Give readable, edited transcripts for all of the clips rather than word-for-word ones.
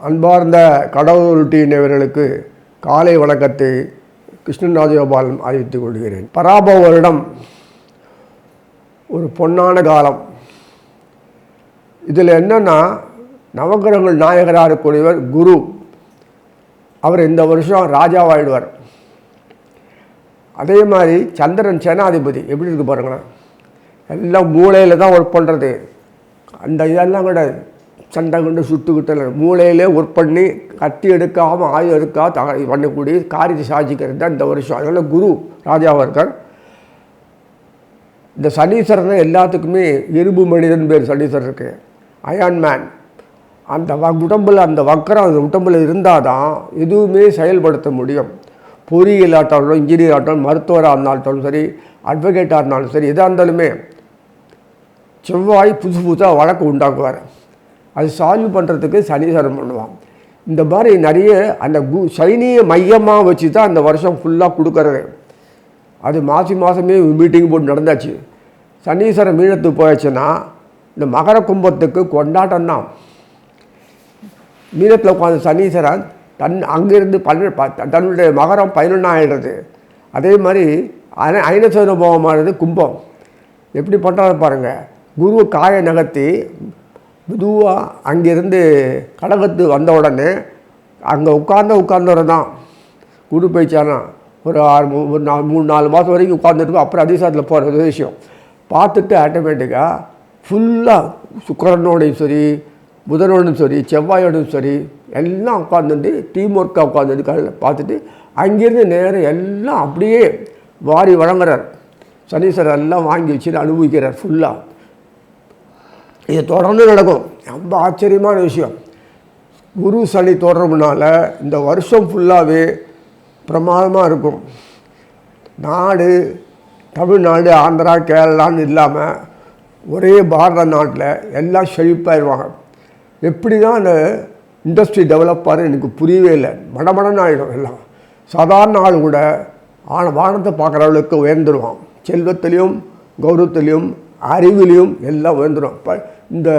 அன்பார்ந்த கடவுள் டிவியினர்களுக்கு காலை வணக்கத்தை கிருஷ்ணன் ராஜகோபாலன் அறிவித்துக் கொள்கிறேன். பராபவ வருடம் ஒரு பொன்னான காலம். இதில் என்னென்னா, நவகிரகங்கள் நாயகராக இருக்கக்கூடியவர் குரு. அவர் இந்த வருஷம் ராஜாவாயிடுவார். அதே மாதிரி சந்திரன் சேனாதிபதி. எப்படி இருக்கு பாருங்களேன், எல்லாம் மூளையில் தான் ஒர்க் பண்ணுறது. அந்த இதெல்லாம் கூட சண்டை கொண்டு சுட்டுக்கிட்டு மூளையிலே ஒர்க் பண்ணி கத்தி எடுக்காமல் ஆயுதம் எடுக்காம பண்ணக்கூடிய காரியத்தை சாதிக்கிறது தான் இந்த வருஷம். அதனால் குரு ராஜாவாக இருக்கார். இந்த சனீஸ்வரனை எல்லாத்துக்குமே இரும்பு மனிதன் பேர் சனீஸ்வரருக்கு, அயான் மேன். அந்த உடம்பில் அந்த வக்கரம் அந்த உடம்பில் இருந்தால் தான் எதுவுமே செயல்படுத்த முடியும். பொறியியல் ஆட்டாலும் இன்ஜினியர் ஆட்டாலும் மருத்துவராக இருந்தாலும் சரி, அட்வொகேட்டாக இருந்தாலும் சரி, எதாக இருந்தாலுமே செவ்வாய் புதுசாக வழக்கு உண்டாக்குவார். அது சால்வ் பண்ணுறதுக்கு சனீஸ்வரன் பண்ணுவான். இந்த மாதிரி நிறைய அந்த சனியை மையமாக வச்சு தான் அந்த வருஷம் ஃபுல்லாக கொடுக்கறது. அது மாதமே மீட்டிங் போட்டு நடந்தாச்சு. சனீஸ்வரன் மீனத்துக்கு போயாச்சுன்னா இந்த மகர கும்பத்துக்கு கொண்டாட்டம் தான். மீனத்தில் உட்காந்து சனீஸ்வரன் அங்கேருந்து தன்னுடைய மகரம் 11 ஆகிடுறது. அதே மாதிரி ஐனசோன போகமானது கும்பம். எப்படி பண்ணுறாரு பாருங்கள். குரு காய நகர்த்தி மெதுவாக அங்கேருந்து கடகத்து வந்த உடனே அங்கே உட்கார்ந்தவரை தான் குரு போயிச்சானா ஒரு 3-4 மாதம் வரைக்கும் உட்காந்துருக்கும். அப்புறம் அதிசாரத்தில் போகிற விஷயம் பார்த்துட்டு ஆட்டோமேட்டிக்காக ஃபுல்லாக சுக்கிரனோடையும் சரி, புதனோடும் சரி, செவ்வாயோடும் சரி எல்லாம் உட்காந்துட்டு டீம் ஒர்க்காக உட்காந்துட்டு காலையில் பார்த்துட்டு அங்கேருந்து நேரம் எல்லாம் அப்படியே வாரி வழங்குறார். சனீஸ்வரர் எல்லாம் வாங்கி வச்சு அனுபவிக்கிறார் ஃபுல்லாக. இது தொடர்ந்து நடக்கும். ரொம்ப ஆச்சரியமான விஷயம். குரு சனி தொடர்புனால இந்த வருஷம் ஃபுல்லாகவே பிரமாதமாக இருக்கும். நாடு தமிழ்நாடு, ஆந்திரா, கேரளான்னு இல்லாமல் ஒரே பாரத நாட்டில் எல்லாம் செழிப்பாயிருவாங்க. எப்படி தான் அந்த இண்டஸ்ட்ரி டெவலப் ஆகுது எனக்கு புரியவே இல்லை. மடமடன்னு ஆகிடும் எல்லாம். சாதாரண ஆள் கூட வானத்தை பார்க்குற அளவுக்கு உயர்ந்துருவான். செல்வத்திலையும் கௌரவத்திலையும் அறிவிலையும் எல்லாம் உயர்ந்துடும். இந்த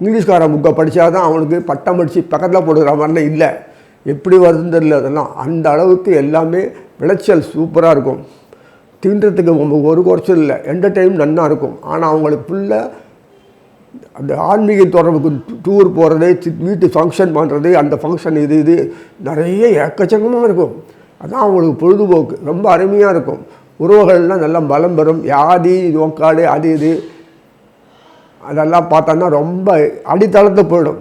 இங்கிலீஷ்கார புக்கை படித்தா தான் அவனுக்கு பட்டம் படித்து பக்கத்தில் போடுகிற மாதிரிலாம் இல்லை. எப்படி வருதுன்னு தெரியல. அதெல்லாம் அந்த அளவுக்கு எல்லாமே விளைச்சல் சூப்பராக இருக்கும். தின்றதுக்கு ஒரு குறைச்சல் இல்லை. என்டர்டைன்மெண்ட் நல்லா இருக்கும். ஆனால் அவங்களுக்கு ஃபுல்லாக அந்த ஆன்மீக தொடர்புக்கு டூர் போகிறது, வீட்டு ஃபங்க்ஷன் பண்ணுறது, அந்த ஃபங்க்ஷன் இது நிறைய எக்கச்சக்கமாக இருக்கும். அதான் அவங்களுக்கு பொழுதுபோக்கு ரொம்ப அருமையாக இருக்கும். உறவுகள்லாம் நல்லா பலம் பெறும். வியாதி நோக்காடு அது இது அதெல்லாம் பார்த்தோன்னா ரொம்ப அடித்தளத்தை போயிடும்.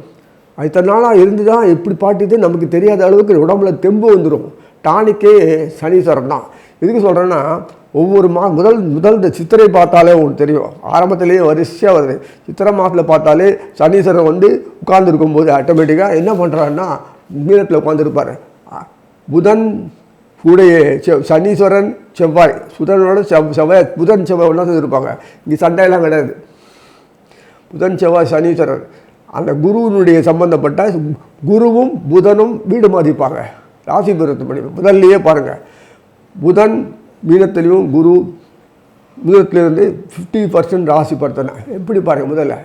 அது இத்தனை நாளாக இருந்து தான் எப்படி பாட்டிது நமக்கு தெரியாத அளவுக்கு உடம்புல தெம்பு வந்துடும். டானிக்கே சனீஸ்வரன் தான். எதுக்கு சொல்கிறேன்னா, ஒவ்வொரு முதல் இந்த சித்திரை பார்த்தாலே உங்களுக்கு தெரியும். ஆரம்பத்திலேயே வரிசையாக வருது. சித்திரை மாதத்தில் பார்த்தாலே சனீஸ்வரன் உட்கார்ந்துருக்கும் போது ஆட்டோமேட்டிக்காக என்ன பண்ணுறாருன்னா மீனத்தில் உட்காந்துருப்பார். புதன் கூடைய சனீஸ்வரன் செவ்வாய், புதனோட செவ்வாய், புதன் செவ்வாய் ஒன்றா சேர்ந்துருப்பாங்க. இங்கே சண்டையெல்லாம் கிடையாது. புதன் செவ்வாய் சனீஸ்வரன் அந்த குருவினுடைய சம்பந்தப்பட்ட குருவும் புதனும் வீடு மாதிரிப்பாங்க. ராசி பருவத்து படி முதல்லையே பாருங்கள். புதன் மீனத்திலையும் குரு மீனத்திலிருந்து 50% ராசி படுத்தின எப்படி பாருங்கள் முதல்ல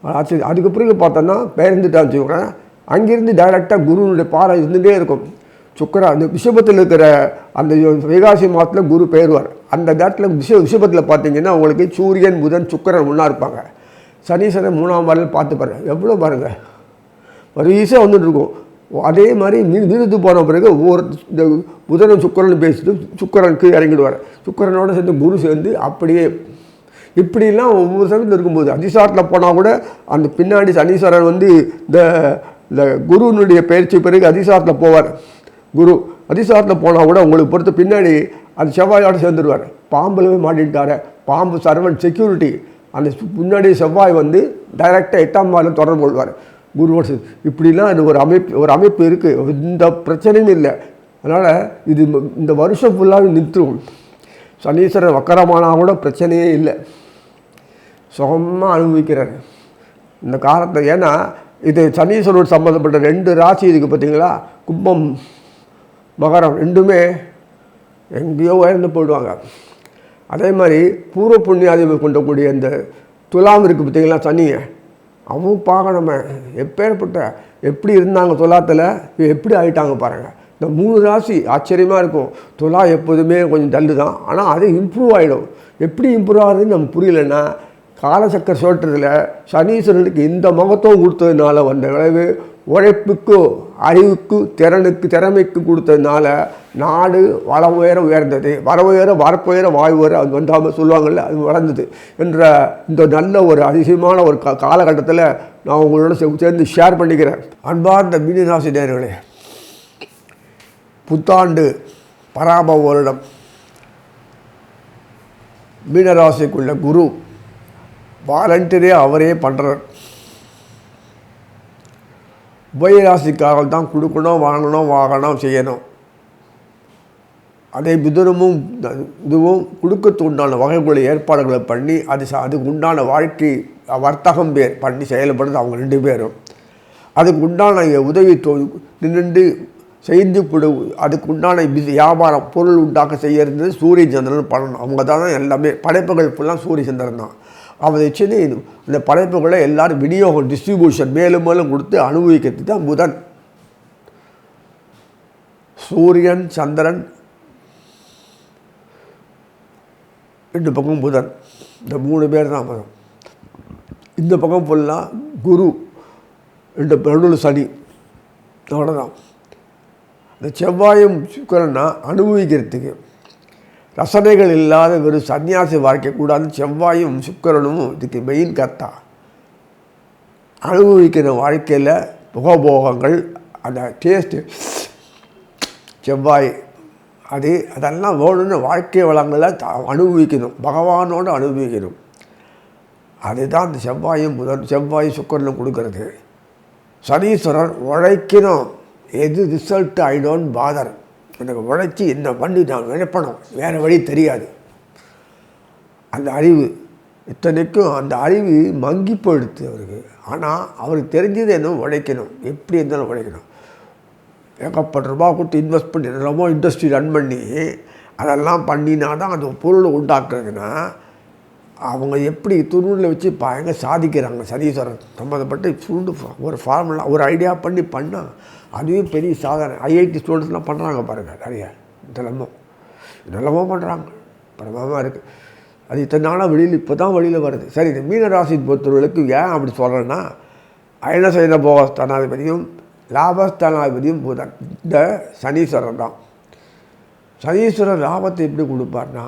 ராசி. அதுக்கு பிறகு பார்த்தோன்னா பெயர்ந்துட்டான்னு வச்சுக்கோங்களேன். அங்கேருந்து டைரெக்டாக குருவினுடைய பாறை இருந்துகிட்டே இருக்கும். சுக்கரன் அந்த விஷபத்தில் இருக்கிற அந்த வைகாசி மாதத்தில் குரு பெயர்வார். அந்த நேரத்தில் விஷபத்தில் பார்த்தீங்கன்னா உங்களுக்கு சூரியன் புதன் சுக்கரன் ஒன்றா இருப்பாங்க. சனீஸ்வரன் 3ஆம் வாரில் பார்த்து பாருங்கள். எவ்வளோ பாருங்கள் வரிசையாக வந்துட்டு இருக்கும். அதே மாதிரி மீனத்துக்கு போன பிறகு ஒவ்வொரு இந்த புதனும் சுக்கரன் பேசிட்டு சுக்கரனுக்கு இறங்கிடுவார். சுக்கரனோடு சேர்ந்து குரு சேர்ந்து அப்படியே இப்படிலாம் ஒவ்வொரு சமயத்தில் இருக்கும்போது அதிசாரத்தில் போனால் கூட அந்த பின்னாடி சனீஸ்வரன் இந்த குருவினுடைய பயிற்சி பிறகு அதிசாரத்தில் போவார். குரு அதிசாரத்தில் போனால் கூட உங்களுக்கு பொறுத்த பின்னாடி அந்த செவ்வாயோடு சேர்ந்துடுவார். பாம்பில் மாட்டிட்டார். பாம்பு சர்வன் செக்யூரிட்டி. அந்த முன்னாடி செவ்வாய் டைரெக்டாக 8ஆம் வாரில் தொடர்பு கொள்வார் குருவோடு. இப்படிலாம் அது ஒரு அமைப்பு இருக்குது. இந்த பிரச்சனையும் இல்லை. அதனால் இது இந்த வருஷம் ஃபுல்லாக நிறுத்தும். சனீஸ்வரன் வக்கரமானால் கூட பிரச்சனையே இல்லை. சுகமாக அனுபவிக்கிறார் இந்த காலத்தை. ஏன்னா இது சனீஸ்வரோடு சம்மந்தப்பட்ட 2 ராசி இதுக்கு பார்த்தீங்களா, கும்பம் மகரம் ரெண்டுமே எங்கேயோ உயர்ந்து போயிடுவாங்க. அதே மாதிரி பூர்வ புண்ணியாதிபதி கொண்டக்கூடிய இந்த துலாம் இருக்குது பார்த்தீங்களா சனியை, அவன் பார்க்கணுமே எப்பேற்பட்ட எப்படி இருந்தாங்க துலாத்தில் எப்படி ஆகிட்டாங்க பாருங்கள். இந்த 3 ராசி ஆச்சரியமாக இருக்கும். துலா எப்போதுமே கொஞ்சம் டல்லு தான், ஆனால் அது இம்ப்ரூவ் ஆகிடும். எப்படி இம்ப்ரூவ் ஆகுதுன்னு நமக்கு புரியலன்னா, காலசக்கர சோற்றத்தில் சனீஸ்வரனுக்கு இந்த மகத்துவம் கொடுத்ததுனால வந்த விளைவு, உழைப்புக்கு அறிவுக்கு திறமைக்கு கொடுத்ததுனால நாடு வளம் உயர உயர்ந்தது. வரப்புயர வாயு உயர அது வந்தாமல் சொல்லுவாங்கள்ல, அது வளர்ந்தது என்ற இந்த நல்ல ஒரு அதிசயமான ஒரு காலகட்டத்தில் நான் உங்களோட சேர்ந்து ஷேர் பண்ணிக்கிறேன். அன்பார்ந்த மீனராசி நேயர்களே, புத்தாண்டு பராபவ வருடம் மீனராசிக்குள்ள குரு வாலண்டியரே அவரே பண்ணுறார். உபயராசிக்காரர்கள் தான் கொடுக்கணும், வாங்கணும் செய்யணும். அதே புதனமும் இதுவும் கொடுக்கறதுக்கு உண்டான வகைகளை ஏற்பாடுகளை பண்ணி அதுக்கு உண்டான வாழ்க்கை வர்த்தகம் பண்ணி செயல்படுறது அவங்க 2 பேரும். அதுக்கு உண்டான உதவி நின்று செய்து கொடு, அதுக்கு உண்டான வியாபாரம் பொருள் உண்டாக்க செய்யறது சூரிய சந்திரன் பண்ணணும். அவங்க தான் எல்லாமே படைப்புகள் ஃபுல்லாக சூரிய சந்திரன் தான். அவன் வச்சுன்னு அந்த படைப்புகளை எல்லோரும் விநியோகம் டிஸ்ட்ரிபியூஷன் மேலும் மேலும் கொடுத்து அனுபவிக்கிறது தான் புதன். சூரியன் சந்திரன் 2 பக்கம் புதன், இந்த 3 பேர் தான் புதன். இந்த பக்கம் ஃபுல்லாக குரு, 2 நடுவில் சனி, அவ்வளோதான். இந்த செவ்வாயும் சுக்கிரன்னா அனுபவிக்கிறதுக்கு ரசனைகள் இல்லாத வெறும் சன்னியாசி வாழ்க்கை கூடாது. செவ்வாயும் சுக்கிரனும் இதுக்கு மெயின் கர்த்தா. அனுபவிக்கிற வாழ்க்கையில் புகபோகங்கள், அந்த டேஸ்ட்டு செவ்வாய் அதெல்லாம் வேணும்னு வாழ்க்கை வளங்களை அனுபவிக்கணும், பகவானோடு அனுபவிக்கணும். அதுதான் அந்த செவ்வாயும் சுக்கிரனும் கொடுக்கறது. சனீஸ்வரர் உழைக்கணும், எது ரிசல்ட்டு ஐ டோன்ட் பாதர், எனக்கு உழைச்சி என்ன பண்ணி நான் நினைப்பணும், வேறு வழி தெரியாது. அந்த அறிவு இத்தனைக்கும் அந்த அறிவு மங்கி போயிடுது அவருக்கு. ஆனால் அவருக்கு தெரிஞ்சது என்ன, உழைக்கணும், எப்படி இருந்தாலும் உழைக்கணும். ஏகப்பட்ட ரூபா கொடுத்து இன்வெஸ்ட் பண்ணி ரொம்ப இண்டஸ்ட்ரி ரன் பண்ணி அதெல்லாம் பண்ணினா தான் அந்த பொருளை உண்டாக்குறதுன்னா அவங்க எப்படி துருணில் வச்சு எங்கே சாதிக்கிறாங்க. சனீஸ்வரன் சம்மந்தப்பட்டு ஒரு ஃபார்முலா ஒரு ஐடியா பண்ணால் அதுவே பெரிய சாதனை. ஐஐடி ஸ்டூடெண்ட்ஸ்லாம் பண்ணுறாங்க பாருங்கள், நிறைய நல்லமோ பண்ணுறாங்க, பிரபலமாக இருக்குது. அது இத்தனை நாளாக இப்போ தான் வெளியில் வருது. சரி, இந்த மீனராசி பொறுத்தவர்களுக்கு ஏன் அப்படி சொல்கிறேன்னா, அயனசயன போகஸ்தானாதிபதியும் லாபஸ்தானாதிபதியும் புதன், இந்த சனீஸ்வரன் தான். சனீஸ்வரன் லாபத்தை எப்படி கொடுப்பார்னா,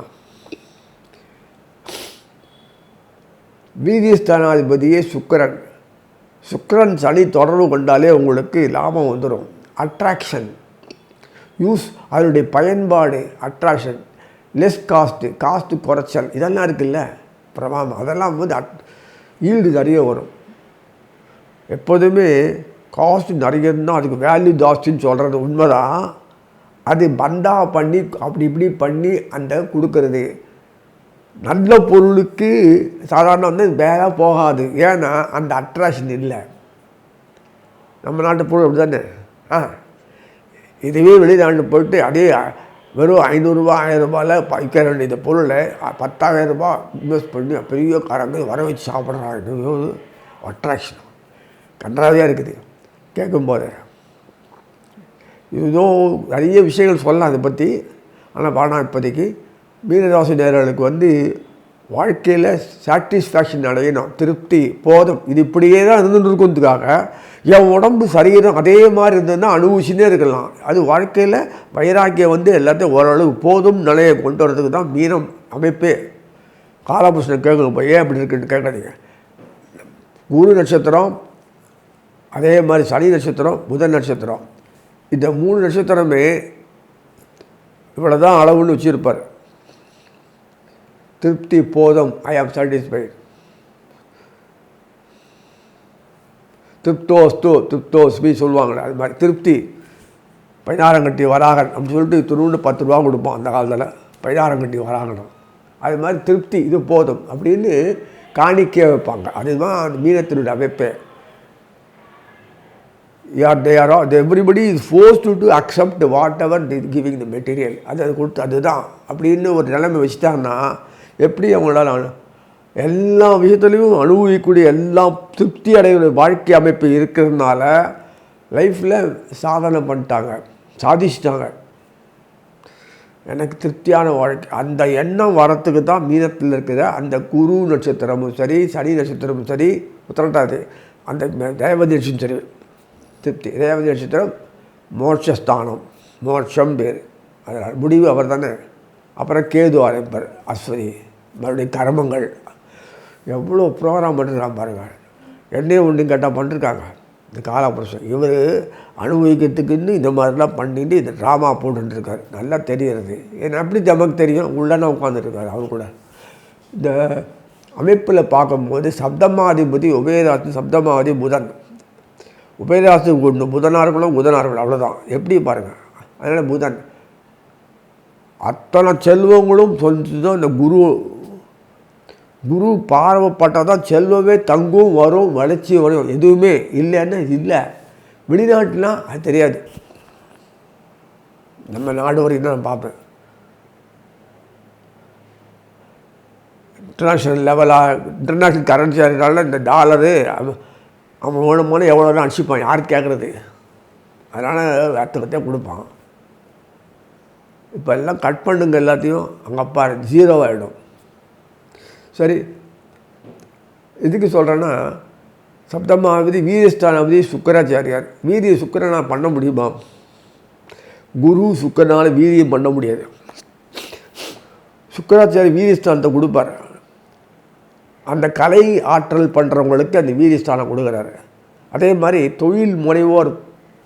வீதிஸ்தானாதிபதியே சுக்கிரன் சனி தொடர்பு கொண்டாலே உங்களுக்கு லாபம் வந்துடும். அட்ராக்ஷன் யூஸ், அதனுடைய பயன்பாடு அட்ராக்ஷன், லெஸ் காஸ்ட்டு குறைச்சல், இதெல்லாம் இருக்குல்ல பிரபாவம், அதெல்லாம் ஈல்டு நிறைய வரும். எப்போதுமே காஸ்ட் நிறைய இருந்தால் அதுக்கு வேல்யூ ஜாஸ்தின்னு சொல்கிறது உண்மைதான். அது பண்டா பண்ணி அப்படி இப்படி பண்ணி அந்த கொடுக்கறது நல்ல பொருளுக்கு சாதாரண வேலை போகாது. ஏன்னா அந்த அட்ராக்ஷன் இல்லை. நம்ம நாட்டு பொருள் அப்படி தானே. இதுவே வெளிநாட்டு போயிட்டு அதே வெறும் 500 ரூபா 1000 ரூபாயில் விற்க வேண்டிய பொருளை 10,000 ரூபா இன்வெஸ்ட் பண்ணி பெரிய காரங்க வர வச்சு சாப்பிட்றாங்க. அட்ராக்ஷன் கன்றாவியாக இருக்குது கேட்கும்போது. இதுவும் நிறைய விஷயங்கள் சொல்லலாம் அதை பற்றி. ஆனால் பாடம் இப்போதைக்கு மீனராசி நேயர்களுக்கு வாழ்க்கையில் சாட்டிஸ்ஃபேக்ஷன் அடையணும், திருப்தி போதும், இது இப்படியே தான் இருந்துருக்கிறதுக்காக என் உடம்பு சரீரம் அதே மாதிரி இருந்ததுன்னா அனுபவிச்சுனே இருக்கலாம். அது வாழ்க்கையில் வைராக்கியம் எல்லாத்தையும் ஓரளவு போதும் நிலையை கொண்டு வரதுக்கு தான் மீனம் அமைப்பே. காலபுருஷனை கேட்கணும், ஏன் அப்படி இருக்குன்னு கேட்காதீங்க. குரு நட்சத்திரம், அதே மாதிரி சனி நட்சத்திரம், புதன் நட்சத்திரம், இந்த 3 நட்சத்திரமே இவ்வளோ தான் அளவுன்னு வச்சுருப்பார். திருப்தி போதும், ஐ ஆம் சாட்டிஸ்ஃபைட், திருப்தோஸ்மி சொல்லுவாங்களே, அது மாதிரி திருப்தி. பைனாரங்கட்டி வராகன் அப்படின்னு சொல்லிட்டு துணுன்னு 10 ரூபா கொடுப்போம் அந்த காலத்தில், பைனாரங்கட்டி வராகணும். அது மாதிரி திருப்தி, இது போதும் அப்படின்னு காணிக்கை வைப்பாங்க. அதுதான் அந்த மீனத்தினுடைய அமைப்பே. Everybody is forced to accept what ever giving the material. அது கொடுத்து அதுதான் அப்படின்னு ஒரு நிலைமை வச்சுட்டாங்கன்னா எப்படி அவங்களால எல்லா விஷயத்துலையும் அனுபவிக்கக்கூடிய எல்லாம் திருப்தி அடைகிற வாழ்க்கை அமைப்பு இருக்கிறதுனால லைஃப்பில் சாதனை பண்ணிட்டாங்க, சாதிச்சிட்டாங்க. எனக்கு திருப்தியான வாழ்க்கை அந்த எண்ணம் வரத்துக்கு தான் மீனத்தில் இருக்கிற அந்த குரு நட்சத்திரமும் சரி, சனி நட்சத்திரமும் சரி, உத்திரட்டாது அந்த ரேவதி நட்சத்திரம் சரி, திருப்தி. ரேவதி நட்சத்திரம் மோட்சஸ்தானம், மோட்சம் பேர், அதனால் முடிவு அவர் தானே. அப்புறம் கேது ஆரம்பிப்பார், அஸ்வதி, மறுபடியும் கர்மங்கள். எவ்வளோ ப்ரோக்ராம் பண்ணிருக்காங்க பாருங்கள். என்னையும் ஒன்றும் கேட்டால் பண்ணிருக்காங்க இந்த காலபுருஷன். இவர் அனுபவிக்கிறதுக்குன்னு இந்த மாதிரிலாம் பண்ணிட்டு இந்த ட்ராமா போட்டுருக்கார். நல்லா தெரிகிறது. ஏன்னா எப்படி நமக்கு தெரியும், உள்ளே உட்காந்துருக்காரு அவர் கூட. இந்த அமைப்பில் பார்க்கும்போது சப்தமாதிபதி உபயராசி, சப்தமாதி புதன். உபயராசி ஒன்று புதனாக இருக்கணும், புதனாக இருக்கணும், அவ்வளோதான். எப்படி பாருங்கள். அதனால் புதன் அத்தனை செல்வங்களும் சொல்லிட்டு இந்த குரு பார்வைப்பட்டால் தான் செல்வமே தங்கும், வரும், வளர்ச்சி வரும். எதுவுமே இல்லைன்னா இல்லை. வெளிநாட்டுலாம் அது தெரியாது. நம்ம நாடு வரைக்கும் தான் நான் பார்ப்பேன். இன்டர்நேஷ்னல் லெவலாக இன்டர்நேஷ்னல் கரன்சி இருக்கிறனால இந்த டாலரு அவன் வேணுமான எவ்வளோதான் அடிச்சுப்பான், யாருக்கு கேட்குறது. அதனால் வேர்த்தகத்தையே கொடுப்பான். இப்போ எல்லாம் கட் பண்ணுங்க எல்லாத்தையும், அங்கே அப்பா 0 ஆகிடும். சரி, எதுக்கு சொல்கிறேன்னா, சப்தமாவதி வீரியஸ்தானாவதி சுக்கராச்சாரியார். வீரிய சுக்கரனா பண்ண முடியுமா? குரு சுக்கரனால் வீரியம் பண்ண முடியாது. சுக்கராச்சாரி வீரியஸ்தானத்தை கொடுப்பார். அந்த கலை ஆற்றல் பண்ணுறவங்களுக்கு அந்த வீரியஸ்தானம் கொடுக்குறாரு. அதே மாதிரி தொழில் முனைவோர்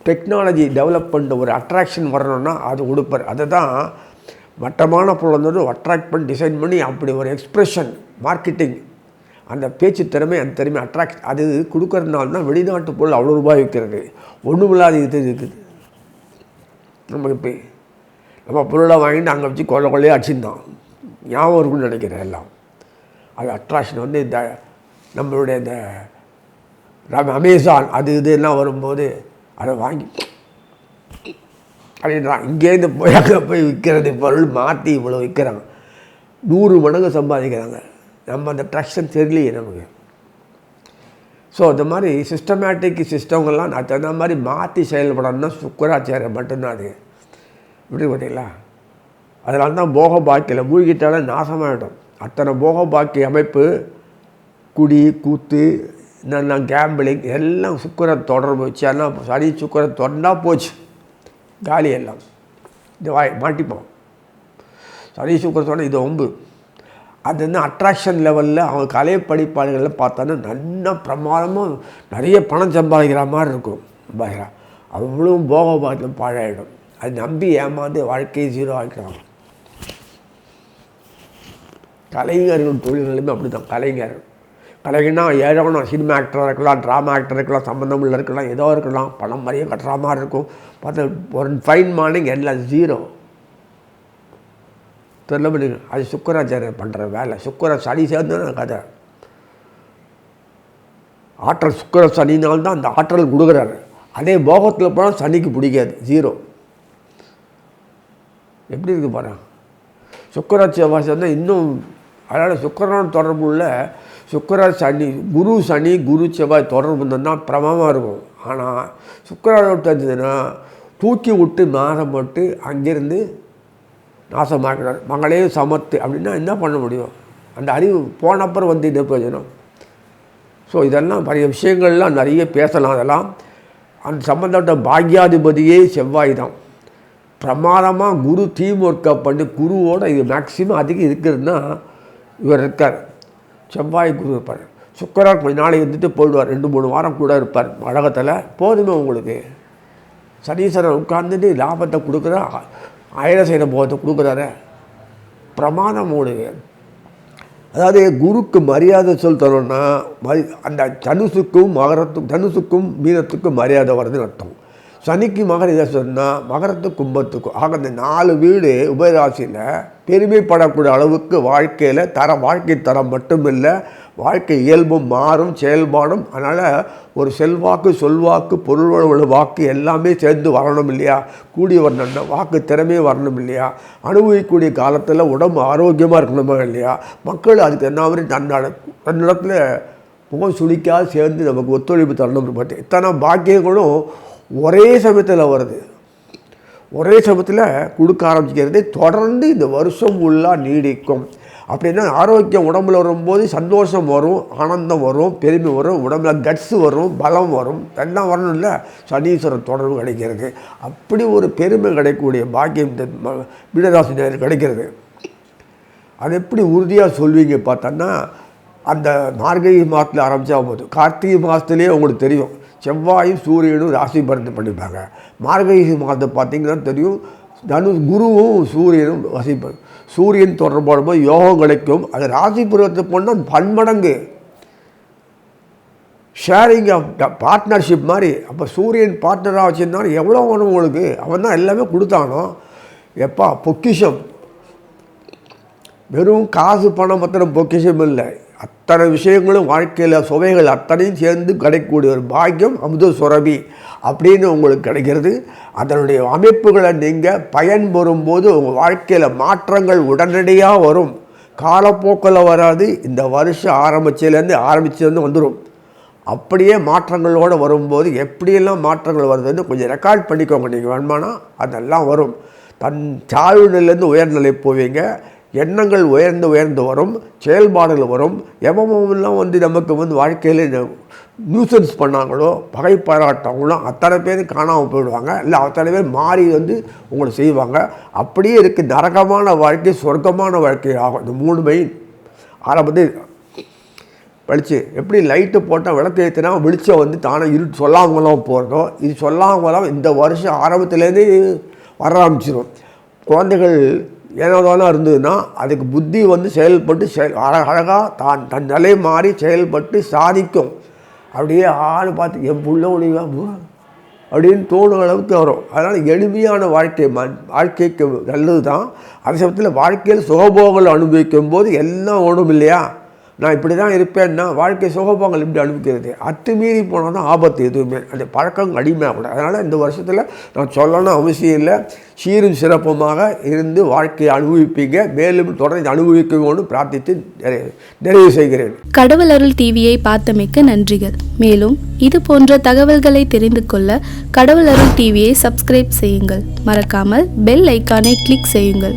டெக்னாலஜி டெவலப் பண்ணுற ஒரு அட்ராக்ஷன் வரணும்னா அது கொடுப்பார். அதை தான் மட்டமான பொருள் வந்து அட்ராக்ட் பண்ணி டிசைன் பண்ணி அப்படி ஒரு எக்ஸ்ப்ரெஷன் மார்க்கெட்டிங், அந்த பேச்சு திறமை, அந்த திறமை அட்ராக்ட் அது கொடுக்கறதுனால தான் வெளிநாட்டு பொருள் அவ்வளோ ரூபாய் விற்கிறது. ஒன்றுமில்லாத இது இருக்குது. நமக்கு இப்போ நம்ம பொருளை வாங்கிட்டு அங்கே வச்சு கொள்ளையே அடிச்சுருந்தான் ஞாபகம் இருக்குன்னு நினைக்கிறேன் எல்லாம். அது அட்ராக்ஷன் வந்து இந்த நம்மளுடைய இந்த அமேசான் அது இதெல்லாம் வரும்போது அதை வாங்கி அப்படின்றான். இங்கேருந்து போய் அங்கே போய் விற்கிறது பொருள் மாற்றி இவ்வளோ விற்கிறாங்க, 100 மடங்கு சம்பாதிக்கிறாங்க. நம்ம அந்த ட்ரக்ஷன் தெரியலையே நமக்கு. ஸோ இந்த மாதிரி சிஸ்டமேட்டிக் சிஸ்டங்கள்லாம் நான் தகுந்த மாதிரி மாற்றி செயல்படணும்னா சுக்கராச்சாரியம் மட்டும்தான். அது இப்படி பார்த்தீங்களா? அதனால தான் போக பாக்கியில் மூழ்கிட்டாலே நாசமாகிடும். அத்தனை போக பாக்கிய அமைப்பு, குடி கூத்து, என்னென்ன கேம்பிளிங் எல்லாம் சுக்கரை தொடர்பு வச்சு எல்லாம் சனி சுக்கரை தொடர்ந்தா போச்சு, காலி எல்லாம். இந்த மாட்டிப்போம். சனி சுக்கரை சொன்னால் இது ஒம்பு. அது வந்து அட்ராக்ஷன் லெவலில் அவங்க கலை படிப்பாளிகளில் பார்த்தோன்னா நல்ல பிரமாதமாக நிறைய பணம் சம்பாதிக்கிற மாதிரி இருக்கும். அவ்வளோ போக பாக்கியம் பாழாயிடும். அது நம்பி ஏமாந்து வாழ்க்கையை 0 ஆக்கிடுவாங்க. கலைஞர்கள் தொழில்களுமே அப்படி தான். கலைஞர்னா ஏழவனா சினிமா ஆக்டராக இருக்கலாம், ட்ராமா ஆக்டர் இருக்கலாம், சம்மந்தமில்ல இருக்கலாம், ஏதோ இருக்கலாம், பணம் மாதிரியே கட்டுற மாதிரி இருக்கும். பார்த்தா ஒரு ஃபைன் மார்னிங் எல்லாம் 0 தெரியல. அது சுக்கராச்சாரியர் பண்ணுற வேலை. சுக்கர சனி சேர்ந்து கதை. ஆற்றல் சுக்கர சனினால்தான் அந்த ஆற்றல் கொடுக்குறாரு. அதே போகத்தில் போனால் சனிக்கு பிடிக்காது, 0. எப்படி இருக்குது பாருங்க. சுக்கராச்சாரி தான் இன்னும். அதனால் சுக்கரனோட தொடர்பு உள்ள சுக்கர சனி, குரு செவ்வாய் தொடர்பு இருந்ததுன்னா பிரமமாக இருக்கும். ஆனால் சுக்கரனோட தெரிஞ்சதுன்னா தூக்கி விட்டு நாசம் போட்டு அங்கேருந்து நாசமாக்கிறார். மங்களே சமத்து அப்படின்னா என்ன பண்ண முடியும்? அந்த அறிவு போனப்புறம் வந்து இது பிரயோஜனம். ஸோ இதெல்லாம் நிறைய விஷயங்கள்லாம் நிறைய பேசலாம். அதெல்லாம் அந்த சம்மந்தப்பட்ட பாக்யாதிபதியே செவ்வாய் தான். பிரமாதமாக குரு டீம் ஒர்க்கப் பண்ணி குருவோடு இது மேக்சிமம் அதிகம் இருக்குதுன்னா இவர் இருக்கார். செவ்வாய் குரு இருப்பார். சுக்கரன் கொஞ்சம் நாளைக்கு இருந்துட்டு போயிடுவார், 2-3 வாரம் கூட இருப்பார் உலகத்தில். போதுமே உங்களுக்கு. சனீஸ்வரன் உட்கார்ந்துட்டு லாபத்தை கொடுக்குறா, அயனசேன போகத்தை கொடுக்குறாரு. பிரமாதம் உங்களுக்கு. அதாவது குருக்கு மரியாதை தரணும்னா அந்த தனுசுக்கும் மீனத்துக்கும் மரியாதை வருதுன்னு அர்த்தம். சனிக்கு மகர சொன்னால் மகரத்துக்கு கும்பத்துக்கும் ஆக அந்த 4 வீடு உபயராசியில் பெருமைப்படக்கூடிய அளவுக்கு வாழ்க்கையில் வாழ்க்கை தரம் மட்டும் இல்லை, வாழ்க்கை இயல்பும் மாறும், செயல்பாடும். அதனால் ஒரு செல்வாக்கு, சொல்வாக்கு, பொருள் வாக்கு எல்லாமே சேர்ந்து வரணும் இல்லையா? கூடி வரணும்னா வாக்கு திறமையே வரணும் இல்லையா? அனுபவிக்கக்கூடிய காலத்தில் உடம்பு ஆரோக்கியமாக இருக்கணுமா இல்லையா? மக்கள் அதுக்கு என்ன மாதிரி தன்னிடத்தில் முகம் சுளிக்காது சேர்ந்து நமக்கு ஒத்துழைப்பு தரணும். பார்த்து இத்தனை பாக்கியங்களும் ஒரே சமயத்தில் வருது. ஒரே சமயத்தில் கொடுக்க ஆரம்பிக்கிறது தொடர்ந்து இந்த வருஷம் ஃபுல்லாக நீடிக்கும். அப்படின்னா ஆரோக்கியம் உடம்புல வரும்போது சந்தோஷம் வரும், ஆனந்தம் வரும், பெருமை வரும், உடம்புல கட்ஸு வரும், பலம் வரும், எல்லாம் வரணும் இல்லை? சனீஸ்வரன் தொடர்பு கிடைக்கிறது. அப்படி ஒரு பெருமை கிடைக்கக்கூடிய பாக்கியம் இந்த மீனராசி நேயர்களுக்கு கிடைக்கிறது. அது எப்படி உறுதியாக சொல்வீங்க பார்த்தோன்னா, அந்த மார்கழி மாதத்தில் ஆரம்பித்தா போதும். கார்த்திகை மாதத்துலேயே உங்களுக்கு தெரியும், செவ்வாயும் சூரியனும் ராசி பரிந்து பண்ணிப்பாங்க. மார்கழி மாதத்தை பார்த்திங்கன்னா தெரியும், குருவும் சூரியனும் வசிப்பாங்க. சூரியன் தொடர்பாடும் போது யோகம் கிடைக்கும். அது ராசி பருவத்தை போனால் பன்மடங்கு ஷேரிங் ஆஃப் பார்ட்னர்ஷிப் மாதிரி. அப்போ சூரியன் பார்ட்னராக வச்சுருந்தாலும் எவ்வளோ வேணும் உங்களுக்கு? அவன் தான் எல்லாமே கொடுத்தானோ. எப்பா பொக்கிஷம், வெறும் காசு பணம் மாத்திரம் பொக்கிஷம் இல்லை, அத்தனை விஷயங்களும் வாழ்க்கையில் சுவைகள் அத்தனையும் சேர்ந்து கிடைக்கக்கூடிய ஒரு பாக்கியம் அமுத சுரபி அப்படின்னு உங்களுக்கு கிடைக்கிறது. அதனுடைய அமைப்புகளை நீங்கள் பயன்பெறும்போது உங்கள் வாழ்க்கையில் மாற்றங்கள் உடனடியாக வரும். காலப்போக்கில் வராது. இந்த வருஷம் ஆரம்பிச்சதுலேருந்து வந்துடும். அப்படியே மாற்றங்களோடு வரும்போது எப்படியெல்லாம் மாற்றங்கள் வருதுன்னு கொஞ்சம் ரெக்கார்ட் பண்ணிக்கோங்க. நீங்கள் வேணுமானா அதெல்லாம் வரும். தன் தாழ்நிலையிலேருந்து உயர்நிலை போவீங்க. எண்ணங்கள் உயர்ந்து வரும், செயல்பாடுகள் வரும். எவமெல்லாம் நமக்கு வாழ்க்கையில் நியூசன்ஸ் பண்ணாங்களோ, பகை பாராட்டவங்களோ அத்தனை பேர் காணாமல் போயிடுவாங்க. இல்லை அத்தனை பேர் மாறி உங்களை செய்வாங்க. அப்படியே இருக்குது நரகமான வாழ்க்கை, சொர்க்கமான வாழ்க்கை ஆகும். இந்த 3 மெயின் ஆரம்பத்து படித்து எப்படி லைட்டு போட்டால் விளக்கு ஏற்றினா வெளிச்சம் தானே இருட்டு சொல்லாமலாம் போகிறோம். இது சொல்லாமலாம் இந்த வருஷம் ஆரம்பத்துலேருந்து வர ஆரம்பிச்சிடும். குழந்தைகள் ஏனோதானோ இருந்ததுன்னா அதுக்கு புத்தி செயல்பட்டு அழகாக தன் நிலை மாறி செயல்பட்டு சாதிக்கும். அப்படியே ஆள் பார்த்து என் புள்ள ஒழிவா அப்படின்னு தோணும் அளவுக்கு வரும். அதனால் எளிமையான வாழ்க்கைக்கு நல்லது தான். அதே சமயத்தில் வாழ்க்கையில் சுகபோகங்கள் அனுபவிக்கும் போது எல்லாம் ஓடும் இல்லையா? நான் இப்படி தான் இருப்பேன்னா வாழ்க்கை சுகபோகங்கள் இப்படி அனுபவிக்கிறது. அத்துமீறி போனால் தான் ஆபத்து. எதுவுமே அந்த பழக்கம் அடிமையாகக்கூடாது. அதனால் இந்த வருஷத்தில் நான் சொல்லணும் அவசியம் இல்லை. சீரும் சிறப்புமாக இருந்து வாழ்க்கையை அனுபவிப்பீங்க. மேலும் தொடர்ந்து அனுபவிக்கணும்னு பிரார்த்தித்து நிறைவு செய்கிறேன். கடவுள் அருள் டிவியை பார்த்தமைக்கு நன்றிகள். மேலும் இது போன்ற தகவல்களை தெரிந்து கொள்ள கடவுள் அருள் டிவியை சப்ஸ்கிரைப் செய்யுங்கள். மறக்காமல் பெல் ஐக்கானை கிளிக் செய்யுங்கள்.